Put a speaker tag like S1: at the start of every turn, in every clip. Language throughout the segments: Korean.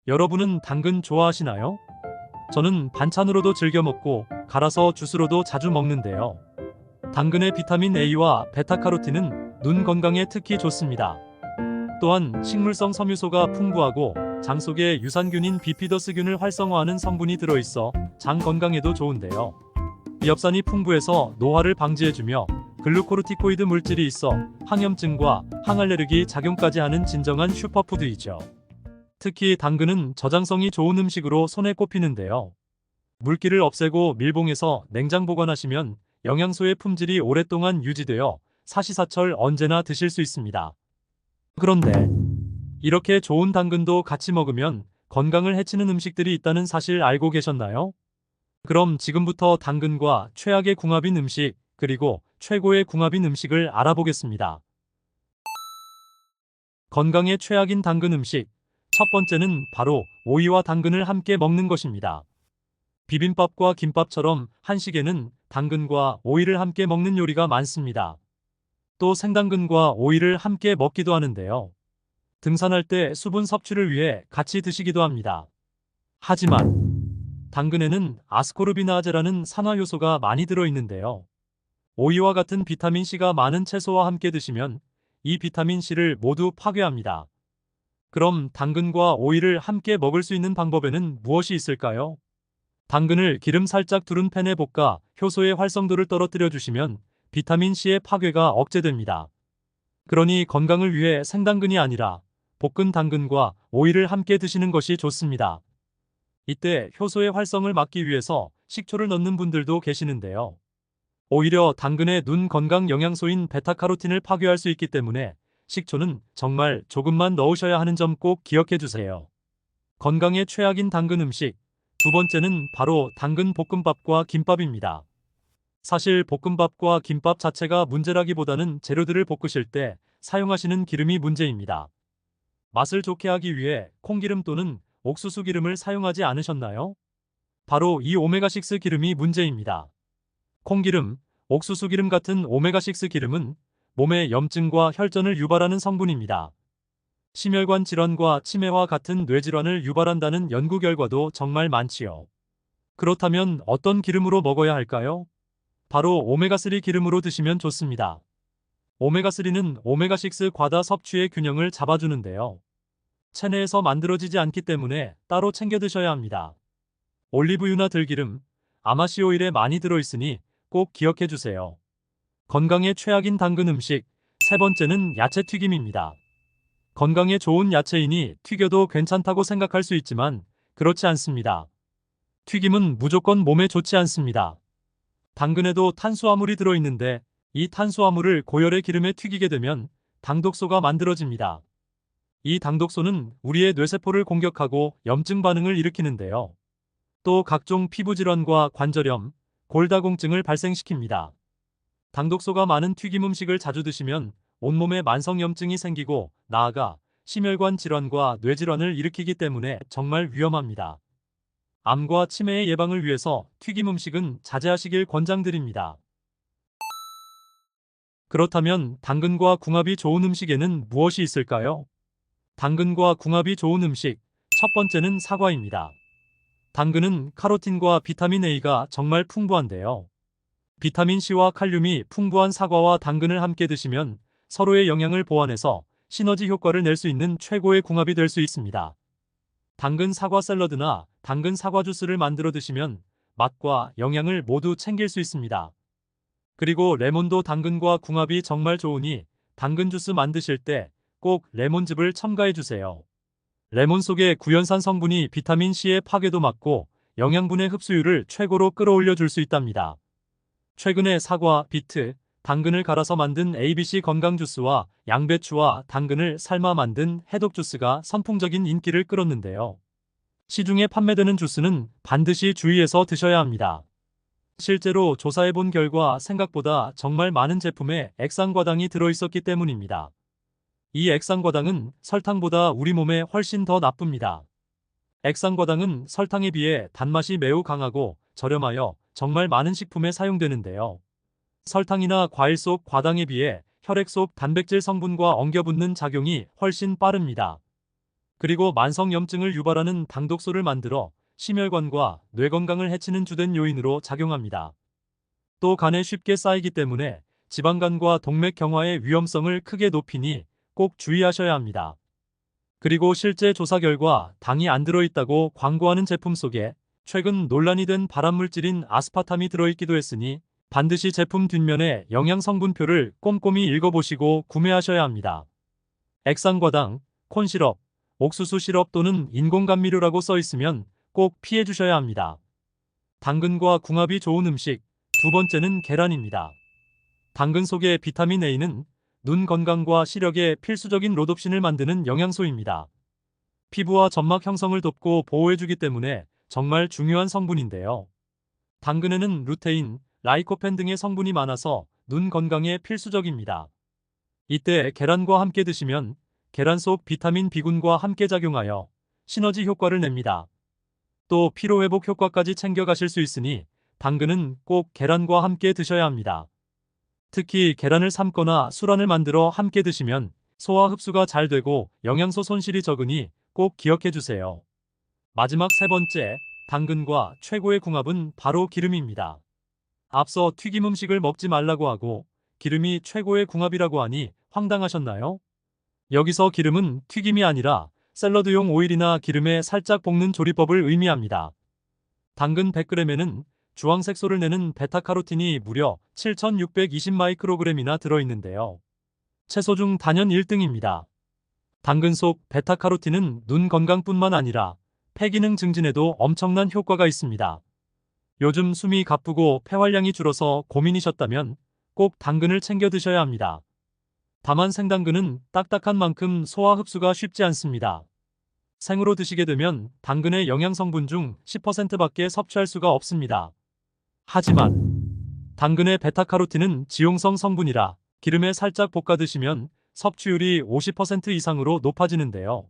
S1: 여러분은 당근 좋아하시나요? 저는 반찬으로도 즐겨 먹고 갈아서 주스로도 자주 먹는데요. 당근의 비타민 A와 베타카로틴은 눈 건강에 특히 좋습니다. 또한 식물성 섬유소가 풍부하고 장 속에 유산균인 비피더스균을 활성화하는 성분이 들어있어 장 건강에도 좋은데요. 엽산이 풍부해서 노화를 방지해주며 글루코르티코이드 물질이 있어 항염증과 항알레르기 작용까지 하는 진정한 슈퍼푸드이죠. 특히 당근은 저장성이 좋은 음식으로 손에 꼽히는데요. 물기를 없애고 밀봉해서 냉장 보관하시면 영양소의 품질이 오랫동안 유지되어 사시사철 언제나 드실 수 있습니다. 그런데 이렇게 좋은 당근도 같이 먹으면 건강을 해치는 음식들이 있다는 사실 알고 계셨나요? 그럼 지금부터 당근과 최악의 궁합인 음식, 그리고 최고의 궁합인 음식을 알아보겠습니다. 건강에 최악인 당근 음식. 첫 번째는 바로 오이와 당근을 함께 먹는 것입니다. 비빔밥과 김밥처럼 한식에는 당근과 오이를 함께 먹는 요리가 많습니다. 또 생당근과 오이를 함께 먹기도 하는데요. 등산할 때 수분 섭취를 위해 같이 드시기도 합니다. 하지만 당근에는 아스코르비나아제라는 산화 요소가 많이 들어있는데요. 오이와 같은 비타민C가 많은 채소와 함께 드시면 이 비타민C를 모두 파괴합니다. 그럼 당근과 오이를 함께 먹을 수 있는 방법에는 무엇이 있을까요? 당근을 기름 살짝 두른 팬에 볶아 효소의 활성도를 떨어뜨려 주시면 비타민C의 파괴가 억제됩니다. 그러니 건강을 위해 생당근이 아니라 볶은 당근과 오이를 함께 드시는 것이 좋습니다. 이때 효소의 활성을 막기 위해서 식초를 넣는 분들도 계시는데요. 오히려 당근의 눈 건강 영양소인 베타카로틴을 파괴할 수 있기 때문에 식초는 정말 조금만 넣으셔야 하는 점 꼭 기억해 주세요. 건강에 최악인 당근 음식. 두 번째는 바로 당근 볶음밥과 김밥입니다. 사실 볶음밥과 김밥 자체가 문제라기보다는 재료들을 볶으실 때 사용하시는 기름이 문제입니다. 맛을 좋게 하기 위해 콩기름 또는 옥수수 기름을 사용하지 않으셨나요? 바로 이 오메가6 기름이 문제입니다. 콩기름, 옥수수 기름 같은 오메가6 기름은 몸의 염증과 혈전을 유발하는 성분입니다. 심혈관 질환과 치매와 같은 뇌질환을 유발한다는 연구 결과도 정말 많지요. 그렇다면 어떤 기름으로 먹어야 할까요? 바로 오메가3 기름으로 드시면 좋습니다. 오메가3는 오메가6 과다 섭취의 균형을 잡아주는데요. 체내에서 만들어지지 않기 때문에 따로 챙겨 드셔야 합니다. 올리브유나 들기름, 아마씨 오일에 많이 들어있으니 꼭 기억해 주세요. 건강에 최악인 당근 음식. 세 번째는 야채 튀김입니다. 건강에 좋은 야채이니 튀겨도 괜찮다고 생각할 수 있지만 그렇지 않습니다. 튀김은 무조건 몸에 좋지 않습니다. 당근에도 탄수화물이 들어있는데 이 탄수화물을 고열의 기름에 튀기게 되면 당독소가 만들어집니다. 이 당독소는 우리의 뇌세포를 공격하고 염증 반응을 일으키는데요. 또 각종 피부질환과 관절염, 골다공증을 발생시킵니다. 당독소가 많은 튀김 음식을 자주 드시면 온몸에 만성염증이 생기고 나아가 심혈관 질환과 뇌질환을 일으키기 때문에 정말 위험합니다. 암과 치매의 예방을 위해서 튀김 음식은 자제하시길 권장드립니다. 그렇다면 당근과 궁합이 좋은 음식에는 무엇이 있을까요? 당근과 궁합이 좋은 음식. 첫 번째는 사과입니다. 당근은 카로틴과 비타민 A가 정말 풍부한데요. 비타민 C와 칼륨이 풍부한 사과와 당근을 함께 드시면 서로의 영양을 보완해서 시너지 효과를 낼 수 있는 최고의 궁합이 될 수 있습니다. 당근 사과 샐러드나 당근 사과 주스를 만들어 드시면 맛과 영양을 모두 챙길 수 있습니다. 그리고 레몬도 당근과 궁합이 정말 좋으니 당근 주스 만드실 때 꼭 레몬즙을 첨가해 주세요. 레몬 속의 구연산 성분이 비타민 C의 파괴도 막고 영양분의 흡수율을 최고로 끌어올려 줄 수 있답니다. 최근에 사과, 비트, 당근을 갈아서 만든 ABC 건강 주스와 양배추와 당근을 삶아 만든 해독 주스가 선풍적인 인기를 끌었는데요. 시중에 판매되는 주스는 반드시 주의해서 드셔야 합니다. 실제로 조사해본 결과 생각보다 정말 많은 제품에 액상과당이 들어있었기 때문입니다. 이 액상과당은 설탕보다 우리 몸에 훨씬 더 나쁩니다. 액상과당은 설탕에 비해 단맛이 매우 강하고 저렴하여 정말 많은 식품에 사용되는데요. 설탕이나 과일 속 과당에 비해 혈액 속 단백질 성분과 엉겨붙는 작용이 훨씬 빠릅니다. 그리고 만성염증을 유발하는 당독소를 만들어 심혈관과 뇌 건강을 해치는 주된 요인으로 작용합니다. 또 간에 쉽게 쌓이기 때문에 지방간과 동맥 경화의 위험성을 크게 높이니 꼭 주의하셔야 합니다. 그리고 실제 조사 결과 당이 안 들어있다고 광고하는 제품 속에 최근 논란이 된 발암물질인 아스파탐이 들어있기도 했으니 반드시 제품 뒷면에 영양 성분표를 꼼꼼히 읽어보시고 구매하셔야 합니다. 액상과당, 콘시럽, 옥수수 시럽 또는 인공감미료라고 써 있으면 꼭 피해 주셔야 합니다. 당근과 궁합이 좋은 음식, 두 번째는 계란입니다. 당근 속의 비타민 A는 눈 건강과 시력에 필수적인 로놉신을 만드는 영양소입니다. 피부와 점막 형성을 돕고 보호해주기 때문에 정말 중요한 성분인데요. 당근에는 루테인, 라이코펜 등의 성분이 많아서 눈 건강에 필수적입니다. 이때 계란과 함께 드시면 계란 속 비타민 B군과 함께 작용하여 시너지 효과를 냅니다. 또 피로회복 효과까지 챙겨가실 수 있으니 당근은 꼭 계란과 함께 드셔야 합니다. 특히 계란을 삶거나 술안을 만들어 함께 드시면 소화 흡수가 잘 되고 영양소 손실이 적으니 꼭 기억해 주세요. 마지막 세 번째, 당근과 최고의 궁합은 바로 기름입니다. 앞서 튀김 음식을 먹지 말라고 하고 기름이 최고의 궁합이라고 하니 황당하셨나요? 여기서 기름은 튀김이 아니라 샐러드용 오일이나 기름에 살짝 볶는 조리법을 의미합니다. 당근 100g에는 주황색소를 내는 베타카로틴이 무려 7,620마이크로그램이나 들어있는데요. 채소 중 단연 1등입니다. 당근 속 베타카로틴은 눈 건강뿐만 아니라 폐기능 증진에도 엄청난 효과가 있습니다. 요즘 숨이 가쁘고 폐활량이 줄어서 고민이셨다면 꼭 당근을 챙겨 드셔야 합니다. 다만 생당근은 딱딱한 만큼 소화 흡수가 쉽지 않습니다. 생으로 드시게 되면 당근의 영양 성분 중 10%밖에 섭취할 수가 없습니다. 하지만 당근의 베타카로틴은 지용성 성분이라 기름에 살짝 볶아 드시면 섭취율이 50% 이상으로 높아지는데요.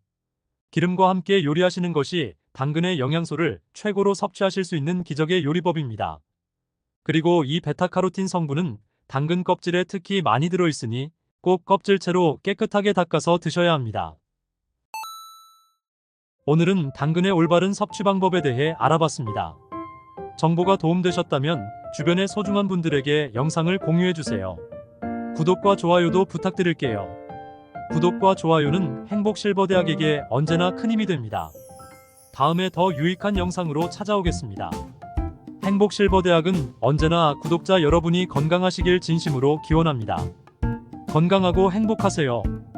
S1: 기름과 함께 요리하시는 것이 당근의 영양소를 최고로 섭취하실 수 있는 기적의 요리법입니다. 그리고 이 베타카로틴 성분은 당근 껍질에 특히 많이 들어있으니 꼭 껍질채로 깨끗하게 닦아서 드셔야 합니다. 오늘은 당근의 올바른 섭취 방법에 대해 알아봤습니다. 정보가 도움되셨다면 주변의 소중한 분들에게 영상을 공유해주세요. 구독과 좋아요도 부탁드릴게요. 구독과 좋아요는 행복실버대학에게 언제나 큰 힘이 됩니다. 다음에 더 유익한 영상으로 찾아오겠습니다. 행복실버대학은 언제나 구독자 여러분이 건강하시길 진심으로 기원합니다. 건강하고 행복하세요.